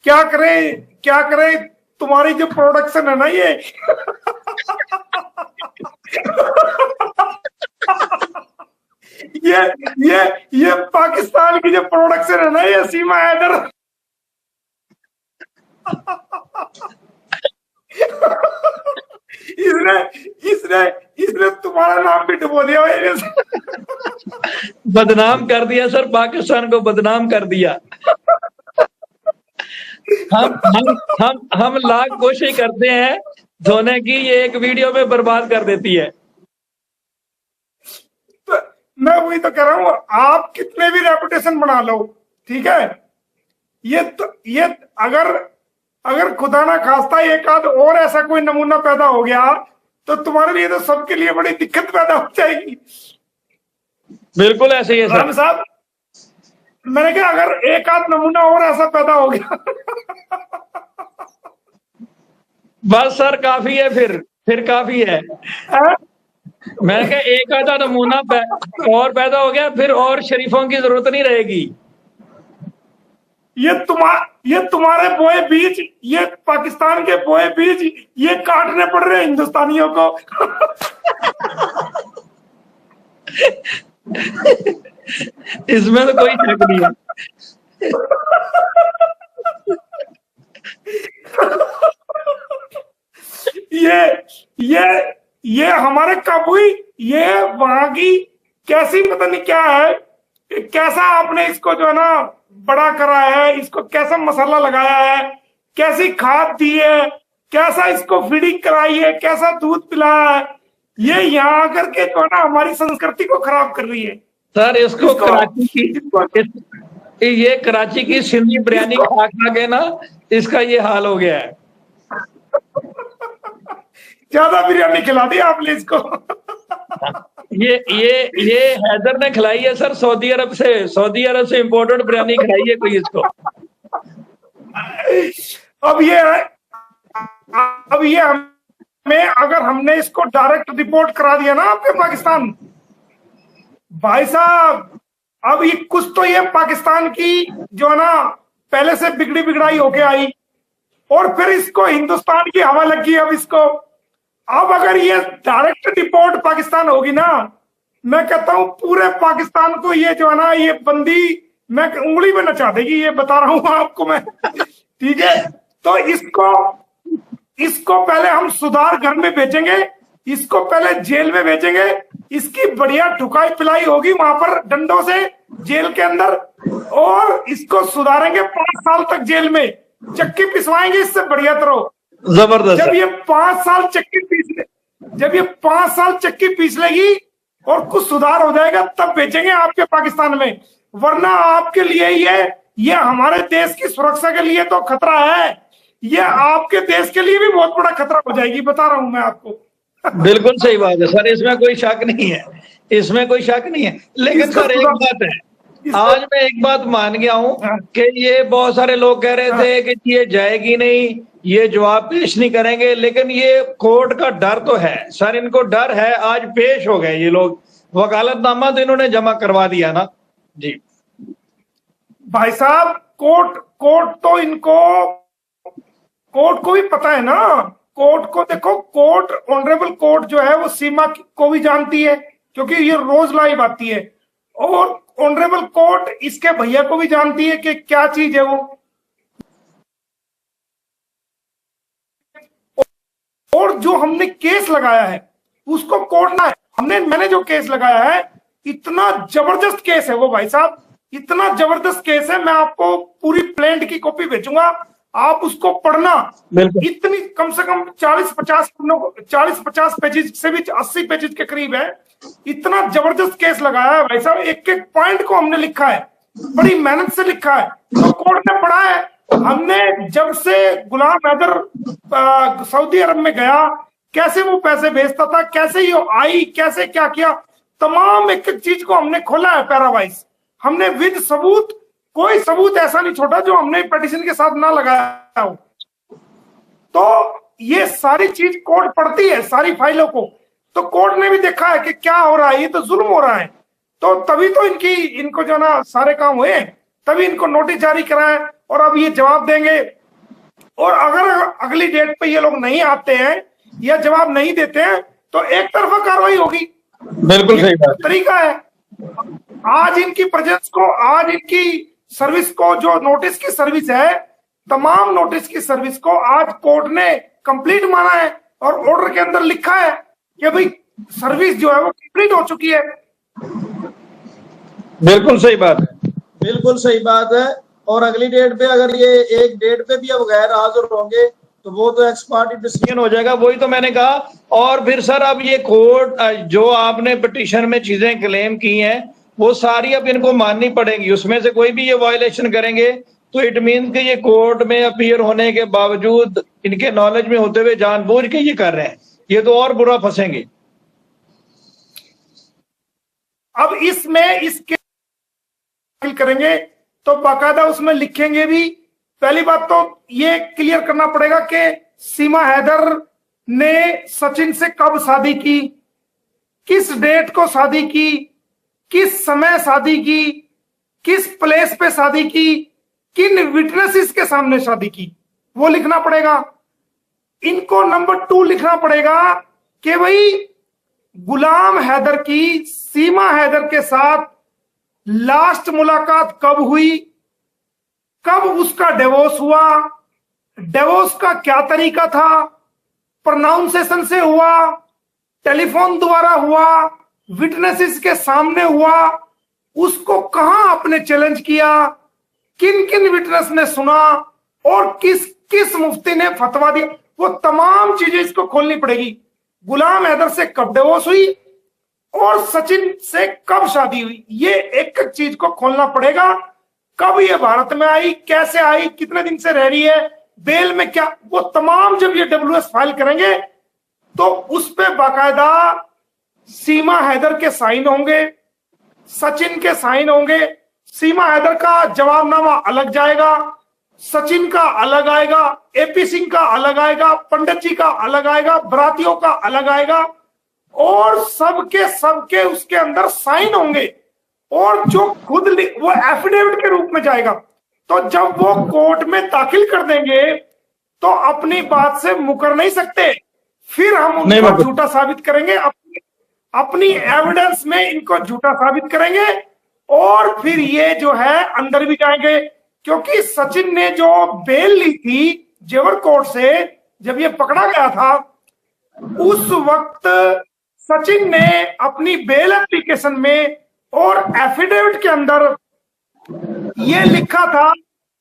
क्या करें क्या करें, तुम्हारी जो प्रोडक्शन है ना ये ये पाकिस्तान की जो प्रोडक्शन है ना, ये सीमा हैदर इसने इसने इसने तुम्हारा नाम भी डुबो दिया भाई। बदनाम कर दिया सर, पाकिस्तान को बदनाम कर दिया। हम लाख कोशिश करते हैं धोने की, ये एक वीडियो में बर्बाद कर देती है। तो मैं वही तो कह रहा हूं, आप कितने भी रेपुटेशन बना लो, ठीक है, ये अगर अगर खुदा ना खास्ता एक आध और ऐसा कोई नमूना पैदा हो गया तो तुम्हारे लिए तो सबके लिए बड़ी दिक्कत पैदा हो जाएगी। बिल्कुल ऐसे ही है सर साहब, मैंने कहा अगर एक आध नमूना और ऐसा पैदा हो गया बस सर काफी है, फिर काफी है। मैंने कहा एक आधा नमूना और पैदा हो गया, फिर और शरीफों की जरूरत नहीं रहेगी। ये तुम्हारे बोए बीज, ये पाकिस्तान के बोए बीज, ये काटने पड़ रहे हैं हिंदुस्तानियों को। इसमें तो कोई शक नहीं है। ये हमारे काबुई, ये वहां की कैसी पता नहीं क्या है, कैसा आपने इसको जो है ना बड़ा करा है, इसको कैसा मसाला लगाया है, कैसी खाद दी है, कैसा इसको फीडिंग कराई है, कैसा दूध पिलाया है, ये यहाँ आकर के जो है ना हमारी संस्कृति को खराब कर रही है। सर इसको कराची की, ये कराची की सिंधी बिरयानी खा खा के ना इसका ये हाल हो गया है। ज्यादा बिरयानी खिला दी आपने इसको। ये हैदर ने खिलाई है सर, सऊदी अरब से इम्पोर्टेड बिरयानी खिलाई है कोई इसको। अब ये हमें, अगर हमने इसको डायरेक्ट रिपोर्ट करा दिया ना आपके पाकिस्तान, भाई साहब अब ये कुछ तो ये पाकिस्तान की जो है ना पहले से बिगड़ी बिगड़ाई होके आई और फिर इसको हिंदुस्तान की हवा लगी। अब इसको, अब अगर ये डायरेक्ट रिपोर्ट पाकिस्तान होगी ना, मैं कहता हूं पूरे पाकिस्तान को ये जो है ना ये बंदी मैं उंगली में नचा देगी, ये बता रहा हूं आपको मैं। ठीक है, तो इसको पहले हम सुधार घर में भेजेंगे, इसको पहले जेल में भेजेंगे, इसकी बढ़िया ठुकाई पिलाई होगी वहां पर डंडों से जेल के अंदर, और इसको सुधारेंगे 5 साल तक जेल में चक्की पिसवाएंगे इससे बढ़िया तरह। जबरदस्त। जब ये 5 साल चक्की पीस लेगी और कुछ सुधार हो जाएगा तब बेचेंगे आपके पाकिस्तान में, वरना आपके लिए ये हमारे देश की सुरक्षा के लिए तो खतरा है, ये आपके देश के लिए भी बहुत बड़ा खतरा हो जाएगी, बता रहा हूं मैं आपको। बिल्कुल सही बात है सर, इसमें कोई शक नहीं है, इसमें कोई शक नहीं है। लेकिन सर एक बात है, आज मैं एक बात मान गया हूं कि ये बहुत सारे लोग कह रहे थे कि ये जाएगी नहीं, ये जवाब पेश नहीं करेंगे, लेकिन ये कोर्ट का डर तो है सर, इनको डर है। आज पेश हो गए ये लोग, वकालतनामा तो इन्होंने जमा करवा दिया ना जी। भाई साहब कोर्ट तो इनको, कोर्ट को भी पता है ना, कोर्ट को देखो, कोर्ट ऑनरेबल कोर्ट जो है वो सीमा को भी जानती है क्योंकि ये रोज लाइव आती है, और ऑनरेबल कोर्ट इसके भैया को भी जानती है कि क्या चीज है वो, और जो हमने केस लगाया है उसको कोर्ट ना, मैंने जो केस लगाया है इतना जबरदस्त केस है वो भाई साहब, इतना जबरदस्त केस है, मैं आपको पूरी प्लेंट की कॉपी भेजूंगा, आप उसको पढ़ना। इतनी कम से कम 40-50 पेजेस से भी 80 पेजेस के करीब है, इतना जबरदस्त केस लगाया है भाई साहब, एक एक पॉइंट को हमने लिखा है, बड़ी मेहनत से लिखा है, तो कोर्ट ने पढ़ा है। हमने जब से गुलाम हैदर सऊदी अरब में गया, कैसे वो पैसे भेजता था, कैसे ये आई, कैसे क्या किया, तमाम एक एक चीज को हमने खोला है पैरावाइज, हमने विद सबूत, कोई सबूत ऐसा नहीं छोड़ा जो हमने पिटीशन के साथ ना लगाया हो। तो ये सारी चीज कोर्ट पढ़ती है, सारी फाइलों को, तो कोर्ट ने भी देखा है कि क्या हो रहा है, ये तो जुल्म हो रहा है, तो तभी तो इनको जो ना सारे काम हुए, तभी इनको नोटिस जारी कराए और अब ये जवाब देंगे। और अगर अगली डेट पे ये लोग नहीं आते हैं या जवाब नहीं देते हैं तो एक तरफा कार्रवाई होगी। बिल्कुल सही बात। तरीका है। आज इनकी प्रेजेंस को, आज इनकी सर्विस को, जो नोटिस की सर्विस है, तमाम नोटिस की सर्विस को आज कोर्ट ने कंप्लीट माना है और ऑर्डर के अंदर लिखा है कि भाई सर्विस जो है वो कंप्लीट हो चुकी है। बिल्कुल सही बात है, बिल्कुल सही बात है। और अगली डेट पे अगर ये एक डेट पे भी अब गैर हाजिर होंगे तो वो तो एक्सपर्ट डिसीजन हो जाएगा। वही तो मैंने कहा। और फिर सर अब ये कोर्ट जो आपने पिटीशन में चीजें क्लेम की हैं वो सारी अब इनको माननी पड़ेंगी। उसमें से कोई भी ये वायलेशन करेंगे तो इट मीन कि ये कोर्ट में अपीयर होने के बावजूद इनके नॉलेज में होते हुए जानबूझ के ये कर रहे हैं, ये तो और बुरा फंसेंगे। अब इसमें इसके करेंगे तो बाकायदा उसमें लिखेंगे भी। पहली बात तो ये क्लियर करना पड़ेगा कि सीमा हैदर ने सचिन से कब शादी की, किस डेट को शादी की, किस समय शादी की, किस प्लेस पे शादी की, किन विटनेसेस के सामने शादी की, वो लिखना पड़ेगा। इनको नंबर 2 लिखना पड़ेगा कि भाई गुलाम हैदर की सीमा हैदर के साथ लास्ट मुलाकात कब हुई, कब उसका डिवोर्स हुआ, डिवोर्स का क्या तरीका था, प्रोनाउंसिएशन से हुआ, टेलीफोन द्वारा हुआ, विटनेसेस के सामने हुआ, उसको कहां आपने चैलेंज किया, किन किन विटनेस ने सुना और किस किस मुफ्ती ने फतवा दिया, वो तमाम चीजें इसको खोलनी पड़ेगी। गुलाम हैदर से कब डिवोर्स हुई और सचिन से कब शादी हुई, ये एक एक चीज को खोलना पड़ेगा। कब ये भारत में आई, कैसे आई, कितने दिन से रह रही है, बेल में क्या, वो तमाम जब ये WS फाइल करेंगे तो उस पे बाकायदा सीमा हैदर के साइन होंगे, सचिन के साइन होंगे। सीमा हैदर का जवाबनामा अलग जाएगा, सचिन का अलग आएगा, AP सिंह का अलग आएगा, पंडित जी का अलग आएगा, बरातियों का अलग आएगा और सबके उसके अंदर साइन होंगे। और जो खुद वो एफिडेविट के रूप में जाएगा। तो जब वो कोर्ट में दाखिल कर देंगे तो अपनी बात से मुकर नहीं सकते, फिर हम उनको झूठा साबित करेंगे, अपनी एविडेंस में इनको झूठा साबित करेंगे और फिर ये जो है अंदर भी जाएंगे। क्योंकि सचिन ने जो बेल ली थी जेवर कोर्ट से, जब ये पकड़ा गया था, उस वक्त सचिन ने अपनी बेल एप्लीकेशन में और एफिडेविट के अंदर ये लिखा था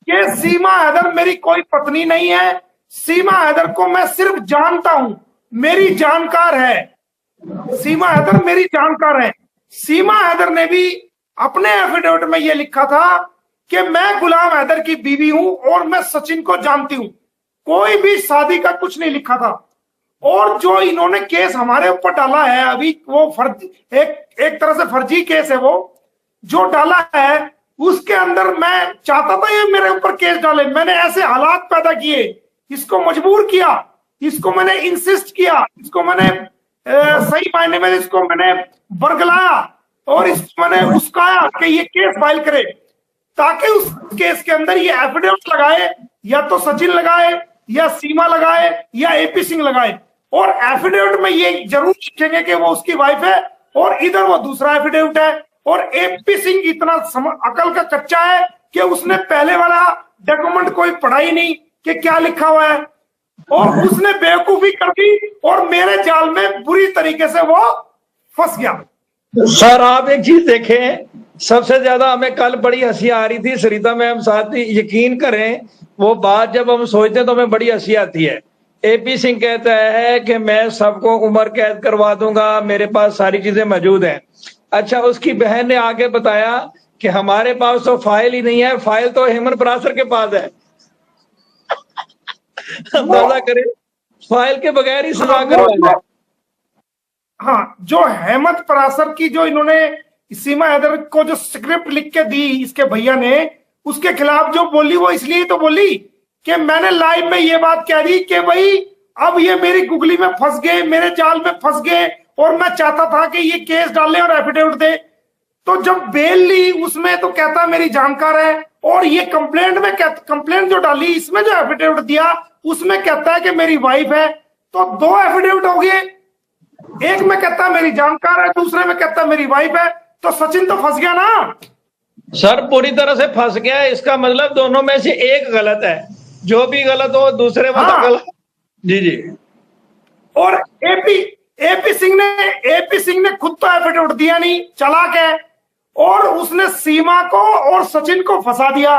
कि सीमा हैदर मेरी कोई पत्नी नहीं है, सीमा हैदर को मैं सिर्फ जानता हूं, मेरी जानकार है, सीमा हैदर मेरी जानकार है। सीमा हैदर ने भी अपने एफिडेविट में यह लिखा था कि मैं गुलाम हैदर की बीवी हूं और मैं सचिन को जानती हूं। कोई भी शादी का कुछ नहीं लिखा था। और जो इन्होंने केस हमारे ऊपर डाला है अभी, वो एक तरह से फर्जी केस है वो जो डाला है, उसके अंदर मैं चाहता था ये मेरे ऊपर केस डाले। मैंने ऐसे हालात पैदा किए, इसको मजबूर किया, इसको मैंने इंसिस्ट किया, इसको मैंने सही मायने में इसको मैंने बरगलाया और इसको मैंने उसकाया कि ये केस फाइल करे, ताकि उस केस के अंदर ये एफिडेविट लगाए, या तो सचिन लगाए या सीमा लगाए या AP सिंह लगाए। और एफिडेविट में ये जरूर लिखेंगे कि वो उसकी वाइफ है और इधर वो दूसरा एफिडेविट है। और AP सिंह इतना अकल का कच्चा है कि उसने पहले वाला डॉक्यूमेंट कोई पढ़ा ही नहीं कि क्या लिखा हुआ है, और उसने बेवकूफी कर दी और मेरे जाल में बुरी तरीके से वो फंस गया। सर आप एक चीज देखें, सबसे ज्यादा हमें कल बड़ी हंसी आ रही थी, सरिता मैम साथ ही, यकीन करें वो बात जब हम सोचते हैं तो हमें बड़ी हंसी आती है। AP सिंह कहता है कि मैं सबको उम्र कैद करवा दूंगा, मेरे पास सारी चीजें मौजूद हैं। अच्छा, उसकी बहन ने आगे बताया कि हमारे पास तो फाइल ही नहीं है, फाइल तो हेमंत परासर के पास है। अंदाजा करें, फाइल के बगैर ही सजा करवाना। हाँ, जो हेमंत परासर की जो इन्होंने सीमा हैदर को जो स्क्रिप्ट लिख के दी इसके भैया ने, उसके खिलाफ जो बोली वो इसलिए तो बोली कि मैंने लाइव में ये बात कह दी कि भाई अब ये मेरी गुगली में फंस गए, मेरे जाल में फंस गए और मैं चाहता था कि ये केस डाले और एफिडेविट दे। तो जब बेल ली उसमें तो कहता मेरी जानकार है, और ये कंप्लेंट जो डाली इसमें जो एफिडेविट दिया उसमें कहता है कि मेरी वाइफ है। तो दो एफिडेविट हो गए, एक में कहता है मेरी जानकार है, दूसरे में कहता है मेरी वाइफ है। तो सचिन तो फंस गया ना सर, पूरी तरह से फंस गया है। इसका मतलब दोनों में से एक गलत है, जो भी गलत हो दूसरे वाला गलत। जी जी। और एपी सिंह ने खुद तो एफिडेविट दिया नहीं, चालाक है, और उसने सीमा को और सचिन को फंसा दिया।